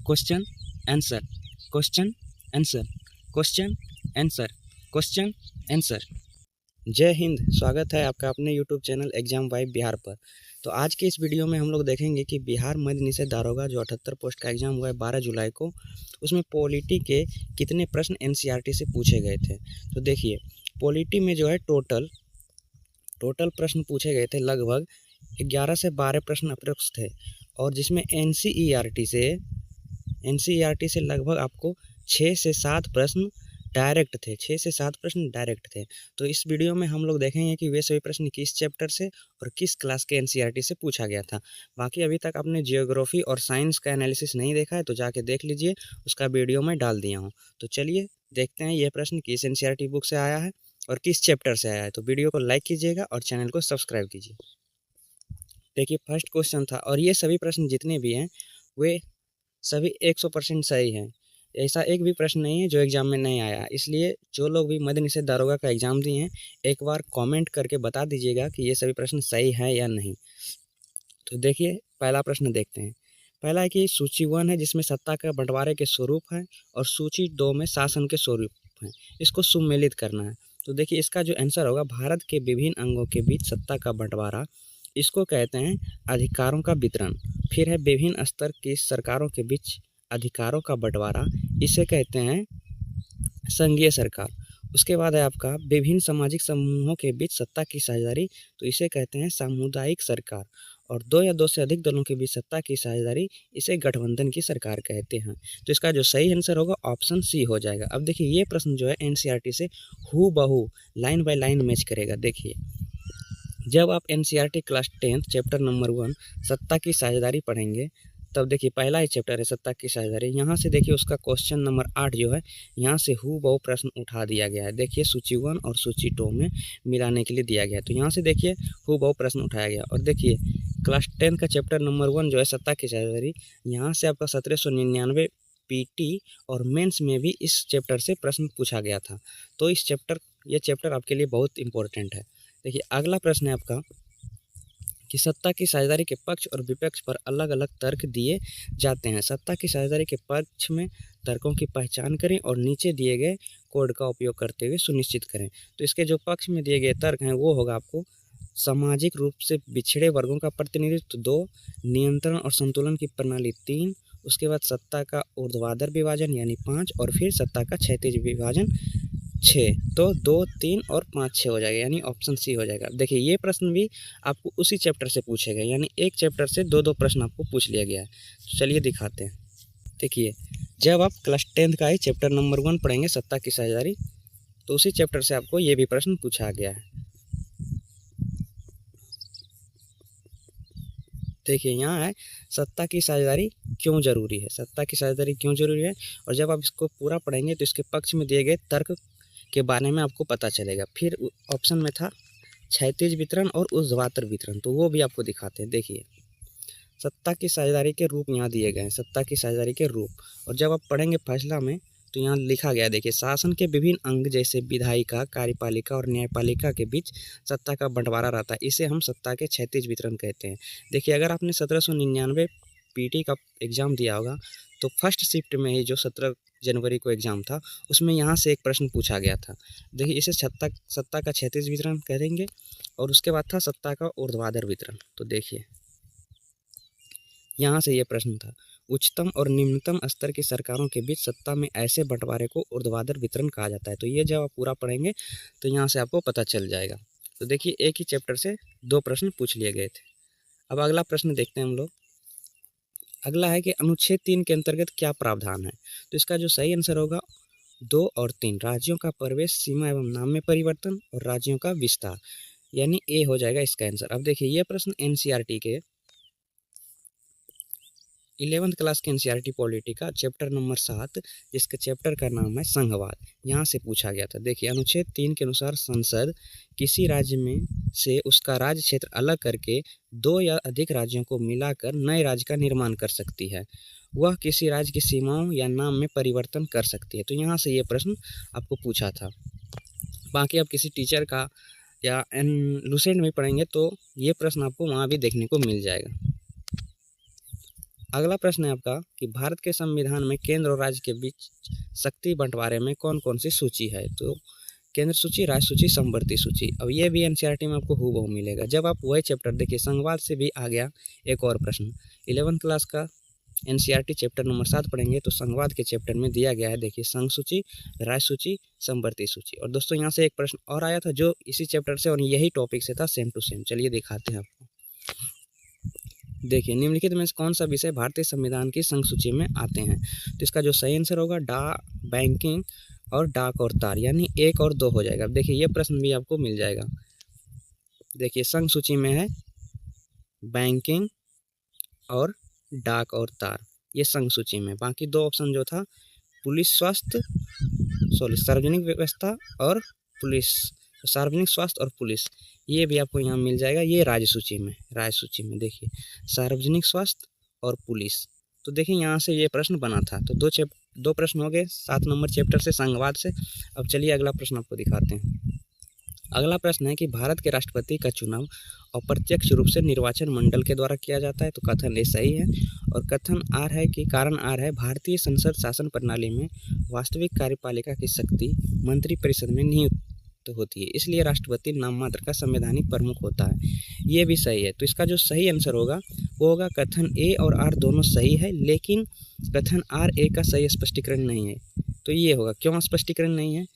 Question answer, question answer, question answer, question answer. जय हिंद, स्वागत है आपका अपने YouTube channel exam vibe Bihar पर। तो आज के इस वीडियो में हम लोग देखेंगे कि बिहार मद्य निषेध दारोगा जो 78 पोस्ट का एग्जाम हुआ है 12 जुलाई को, उसमें पॉलिटी के कितने प्रश्न एनसीईआरटी से पूछे गए थे। तो देखिए, पॉलिटी में जो है टोटल प्रश्न पूछे गए थे लगभग 11 से 12 प्रश्न अप्रोक्स थे, और जिसमें एनसीईआरटी से लगभग आपको 6 से 7 प्रश्न डायरेक्ट थे, 6 से 7 प्रश्न डायरेक्ट थे। तो इस वीडियो में हम लोग देखेंगे कि वे सभी प्रश्न किस चैप्टर से और किस क्लास के एनसीईआरटी से पूछा गया था। बाकी अभी तक आपने जियोग्राफी और साइंस का एनालिसिस नहीं देखा है तो जाके देख लीजिए, उसका वीडियो मैं डाल दिया हूँ। तो चलिए देखते हैं ये प्रश्न किस एनसीईआरटी बुक से आया है और किस चैप्टर से आया है। तो वीडियो को लाइक कीजिएगा और चैनल को सब्सक्राइब कीजिए। देखिए, फर्स्ट क्वेश्चन था, और ये सभी प्रश्न जितने भी हैं वे सभी 100% सही हैं। ऐसा एक भी प्रश्न नहीं है जो एग्ज़ाम में नहीं आया। इसलिए जो लोग भी मद्य निषेध दारोगा का एग्ज़ाम दिए हैं, एक बार कमेंट करके बता दीजिएगा कि ये सभी प्रश्न सही हैं या नहीं। तो देखिए, पहला प्रश्न देखते हैं। पहला है कि सूची 1 है जिसमें सत्ता का बंटवारे के स्वरूप है, और सूची 2 में शासन के स्वरूप हैं। इसको सुमेलित करना है। तो देखिए, इसका जो आंसर होगा, भारत के विभिन्न अंगों के बीच सत्ता का बंटवारा, इसको कहते हैं अधिकारों का वितरण। फिर है विभिन्न स्तर की सरकारों के बीच अधिकारों का बंटवारा, इसे कहते हैं संघीय सरकार। उसके बाद है आपका विभिन्न सामाजिक समूहों के बीच सत्ता की साझेदारी, तो इसे कहते हैं सामुदायिक सरकार। और 2 या 2 से अधिक दलों के बीच सत्ता की साझेदारी, इसे गठबंधन की सरकार कहते हैं। तो इसका जो सही आंसर होगा ऑप्शन सी हो जाएगा। अब देखिए, ये प्रश्न जो है एनसीईआरटी से हूबहू लाइन बाय लाइन मैच करेगा। देखिए, जब आप एनसीईआरटी क्लास 10 चैप्टर नंबर 1 सत्ता की साझेदारी पढ़ेंगे, तब देखिए पहला ही चैप्टर है सत्ता की साझेदारी। यहाँ से देखिए उसका क्वेश्चन नंबर 8 जो है, यहाँ से हूबहू प्रश्न उठा दिया गया है। देखिए, सूची 1 और सूची 2 में मिलाने के लिए दिया गया है। तो यहाँ से देखिए हूबहू प्रश्न उठाया गया। और देखिए, क्लास 10 का चैप्टर नंबर 1 जो है सत्ता की साझेदारी, यहाँ से आपका 1799 पीटी और मेंस में भी इस चैप्टर से प्रश्न पूछा गया था। तो ये चैप्टर आपके लिए बहुत इंपॉर्टेंट है। देखिए, अगला प्रश्न है आपका कि सत्ता की साझेदारी के पक्ष और विपक्ष पर अलग अलग तर्क दिए जाते हैं। सत्ता की साझेदारी के पक्ष में तर्कों की पहचान करें और नीचे दिए गए कोड का उपयोग करते हुए सुनिश्चित करें। तो इसके जो पक्ष में दिए गए तर्क हैं वो होगा आपको सामाजिक रूप से पिछड़े वर्गों का प्रतिनिधित्व 2, नियंत्रण और संतुलन की प्रणाली 3, उसके बाद सत्ता का ऊर्ध्वाधर विभाजन यानी 5, और फिर सत्ता का क्षैतिज विभाजन 6। तो 2, 3 और 5, 6 हो जाएगा, यानी ऑप्शन सी हो जाएगा। देखिए, ये प्रश्न भी आपको उसी चैप्टर से पूछे गए, यानी एक चैप्टर से 2-2 प्रश्न आपको पूछ लिया गया है। तो चलिए दिखाते हैं। देखिए, जब आप क्लास 10 का ही चैप्टर नंबर 1 पढ़ेंगे सत्ता की साझेदारी, तो उसी चैप्टर से आपको ये भी प्रश्न पूछा गया है। देखिए, यहाँ है सत्ता की साझेदारी क्यों जरूरी है। सत्ता की साझेदारी क्यों जरूरी है, और जब आप इसको पूरा पढ़ेंगे तो इसके पक्ष में दिए गए तर्क के बारे में आपको पता चलेगा। फिर ऑप्शन में था क्षैतिज वितरण और ऊर्ध्वाधर वितरण, तो वो भी आपको दिखाते हैं। देखिए, सत्ता की साझेदारी के रूप यहाँ दिए गए हैं, सत्ता की साझेदारी के रूप। और जब आप पढ़ेंगे फैसला में तो यहाँ लिखा गया, देखिए, शासन के विभिन्न अंग जैसे विधायिका, कार्यपालिका और न्यायपालिका के बीच सत्ता का बंटवारा रहता है, इसे हम सत्ता के क्षैतिज वितरण कहते हैं। देखिए, अगर आपने 1799 पीटी का एग्ज़ाम दिया होगा तो फर्स्ट शिफ्ट में ही जो 17 जनवरी को एग्ज़ाम था, उसमें यहाँ से एक प्रश्न पूछा गया था। देखिए, इसे सत्ता का क्षैतिज वितरण कहेंगे। और उसके बाद था सत्ता का ऊर्ध्वाधर वितरण। तो देखिए, यहाँ से ये प्रश्न था, उच्चतम और निम्नतम स्तर की सरकारों के बीच सत्ता में ऐसे बंटवारे को ऊर्ध्वाधर वितरण कहा जाता है। तो ये जब आप पूरा पढ़ेंगे तो यहाँ से आपको पता चल जाएगा। तो देखिए, एक ही चैप्टर से 2 प्रश्न पूछ लिए गए थे। अब अगला प्रश्न देखते हैं हम लोग। अगला है कि अनुच्छेद 3 के अंतर्गत क्या प्रावधान है। तो इसका जो सही आंसर होगा 2 और 3, राज्यों का प्रवेश, सीमा एवं नाम में परिवर्तन और राज्यों का विस्तार, यानी ए हो जाएगा इसका आंसर। अब देखिए, ये प्रश्न एनसीईआरटी के 11th क्लास के एनसीईआरटी पॉलिटी का चैप्टर नंबर 7, जिसके चैप्टर का नाम है संघवाद, यहाँ से पूछा गया था। देखिए, अनुच्छेद 3 के अनुसार संसद किसी राज्य में से उसका राज्य क्षेत्र अलग करके 2 या अधिक राज्यों को मिलाकर नए राज्य का निर्माण कर सकती है। वह किसी राज्य की सीमाओं या नाम में परिवर्तन कर सकती है। तो यहाँ से ये प्रश्न आपको पूछा था। बाकी आप किसी टीचर का या लुसेंट में पढ़ेंगे तो ये प्रश्न आपको वहाँ भी देखने को मिल जाएगा। अगला प्रश्न है आपका कि भारत के संविधान में केंद्र और राज्य के बीच शक्ति बंटवारे में कौन कौन सी सूची है। तो केंद्र सूची, राज्य सूची, समवर्ती सूची। अब ये भी एनसीईआरटी में आपको हूबहू मिलेगा। जब आप वही चैप्टर देखिए, संघवाद से भी आ गया एक और प्रश्न। 11th क्लास का एनसीईआरटी चैप्टर नंबर 7 पढ़ेंगे तो संघवाद के चैप्टर में दिया गया है, देखिए, संघ सूची, राज्य सूची, समवर्ती सूची। और दोस्तों यहाँ से एक प्रश्न और आया था जो इसी चैप्टर से और यही टॉपिक से था, सेम टू सेम। चलिए दिखाते हैं आपको। देखिए, निम्नलिखित में से कौन सा विषय भारतीय संविधान की संघ सूची में आते हैं। तो इसका जो सही आंसर होगा बैंकिंग और डाक और तार, यानी 1 और 2 हो जाएगा। अब देखिए, ये प्रश्न भी आपको मिल जाएगा। देखिए, संघ सूची में है बैंकिंग और डाक और तार, ये संघ सूची में। बाकी 2 ऑप्शन जो था, पुलिस स्वास्थ्य, सार्वजनिक व्यवस्था और पुलिस, सार्वजनिक स्वास्थ्य और पुलिस, ये भी आपको यहाँ मिल जाएगा। ये राज्य सूची में देखिए, सार्वजनिक स्वास्थ्य और पुलिस। तो देखिए, यहाँ से ये प्रश्न बना था। तो दो प्रश्न हो गए 7 नंबर चैप्टर से, संघवाद से। अब चलिए अगला प्रश्न आपको दिखाते हैं। अगला प्रश्न है कि भारत के राष्ट्रपति का चुनाव अप्रत्यक्ष रूप से निर्वाचन मंडल के द्वारा किया जाता है। तो कथन ए सही है। और कथन आर है कि कारण आर है, भारतीय संसद शासन प्रणाली में वास्तविक कार्यपालिका की शक्ति मंत्रिपरिषद में नियुक्त होती है, इसलिए राष्ट्रपति नाम मात्र का संवैधानिक प्रमुख होता है। ये भी सही है। तो इसका जो सही आंसर होगा वो होगा कथन ए और आर दोनों सही है, लेकिन कथन आर ए का सही स्पष्टीकरण नहीं है। तो ये होगा, क्यों स्पष्टीकरण नहीं है?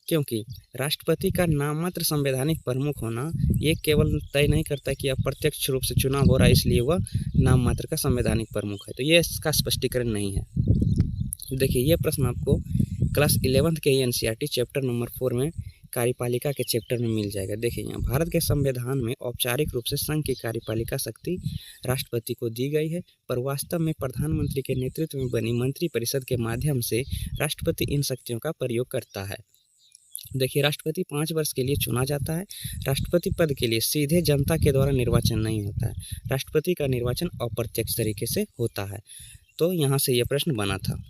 क्योंकि राष्ट्रपति का नाममात्र संवैधानिक प्रमुख होना ये केवल तय नहीं करता कि अप्रत्यक्ष रूप से चुनाव हो रहा है इसलिए वह नाम मात्र का संवैधानिक प्रमुख है। तो ये इसका स्पष्टीकरण नहीं है। देखिए, ये प्रश्न आपको क्लास 11th के एनसीईआरटी चैप्टर नंबर 4 में कार्यपालिका के चैप्टर में मिल जाएगा। देखिए, यहाँ भारत के संविधान में औपचारिक रूप से संघ की कार्यपालिका शक्ति राष्ट्रपति को दी गई है, पर वास्तव में प्रधानमंत्री के नेतृत्व में बनी मंत्रिपरिषद के माध्यम से राष्ट्रपति इन शक्तियों का प्रयोग करता है। देखिए, राष्ट्रपति 5 वर्ष के लिए चुना जाता है। राष्ट्रपति पद के लिए सीधे जनता के द्वारा निर्वाचन नहीं होता है, राष्ट्रपति का निर्वाचन अप्रत्यक्ष तरीके से होता है। तो यहाँ से यह प्रश्न बना था।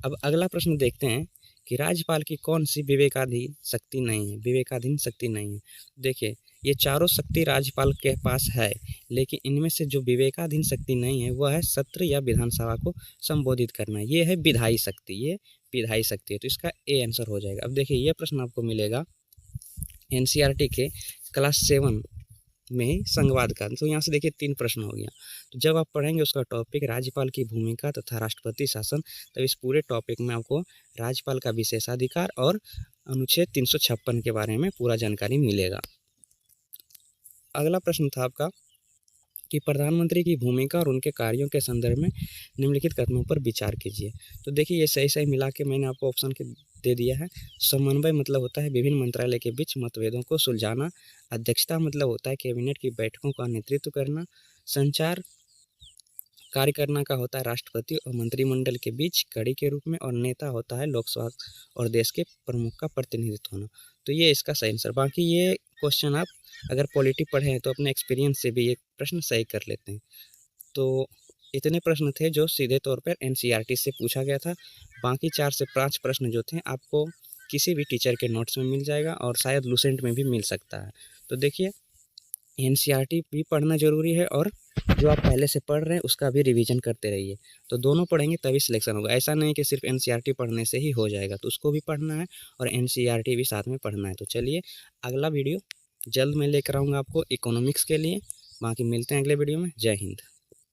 अब अगला प्रश्न देखते हैं कि राज्यपाल की कौन सी विवेकाधीन शक्ति नहीं है। देखिए, ये चारों शक्ति राज्यपाल के पास है, लेकिन इनमें से जो विवेकाधीन शक्ति नहीं है वह है सत्र या विधानसभा को संबोधित करना। ये है विधायी शक्ति, है। तो इसका ए आंसर हो जाएगा। अब देखिए, ये प्रश्न आपको मिलेगा एनसीईआरटी के क्लास 7 में संघवाद का। तो यहाँ से देखिए 3 प्रश्न हो गया। तो जब आप पढ़ेंगे उसका टॉपिक राज्यपाल की भूमिका तथा राष्ट्रपति शासन, तब इस पूरे टॉपिक में आपको राज्यपाल का विशेषाधिकार और अनुच्छेद 356 के बारे में पूरा जानकारी मिलेगा। अगला प्रश्न था आपका कि प्रधानमंत्री की भूमिका और उनके कार्यों के संदर्भ में निम्नलिखित कथनों पर विचार कीजिए। तो देखिए, ये सही मिला के मैंने आपको ऑप्शन के दे दिया है। समन्वय मतलब होता है विभिन्न मंत्रालय के बीच मतभेदों को सुलझाना। अध्यक्षता मतलब होता है कैबिनेट की बैठकों का नेतृत्व करना। संचार कार्य करना का होता है राष्ट्रपति और मंत्रिमंडल के बीच कड़ी के रूप में। और नेता होता है लोकसभा और देश के प्रमुख का प्रतिनिधित्व होना। तो ये इसका सही आंसर। बाकी ये क्वेश्चन आप अगर पॉलिटी पढ़े हैं तो अपने एक्सपीरियंस से भी ये प्रश्न सही कर लेते हैं। तो इतने प्रश्न थे जो सीधे तौर पर एनसीईआरटी से पूछा गया था। बाकी 4 से 5 प्रश्न जो थे आपको किसी भी टीचर के नोट्स में मिल जाएगा और शायद लूसेंट में भी मिल सकता है। तो देखिए, एनसीईआरटी भी पढ़ना ज़रूरी है और जो आप पहले से पढ़ रहे हैं उसका भी रिवीजन करते रहिए। तो दोनों पढ़ेंगे तभी सिलेक्शन होगा। ऐसा नहीं कि सिर्फ एनसीईआरटी पढ़ने से ही हो जाएगा, तो उसको भी पढ़ना है और एनसीईआरटी भी साथ में पढ़ना है। तो चलिए, अगला वीडियो जल्द मैं लेकर आऊँगा आपको इकोनॉमिक्स के लिए। बाकी मिलते हैं अगले वीडियो में। जय हिंद।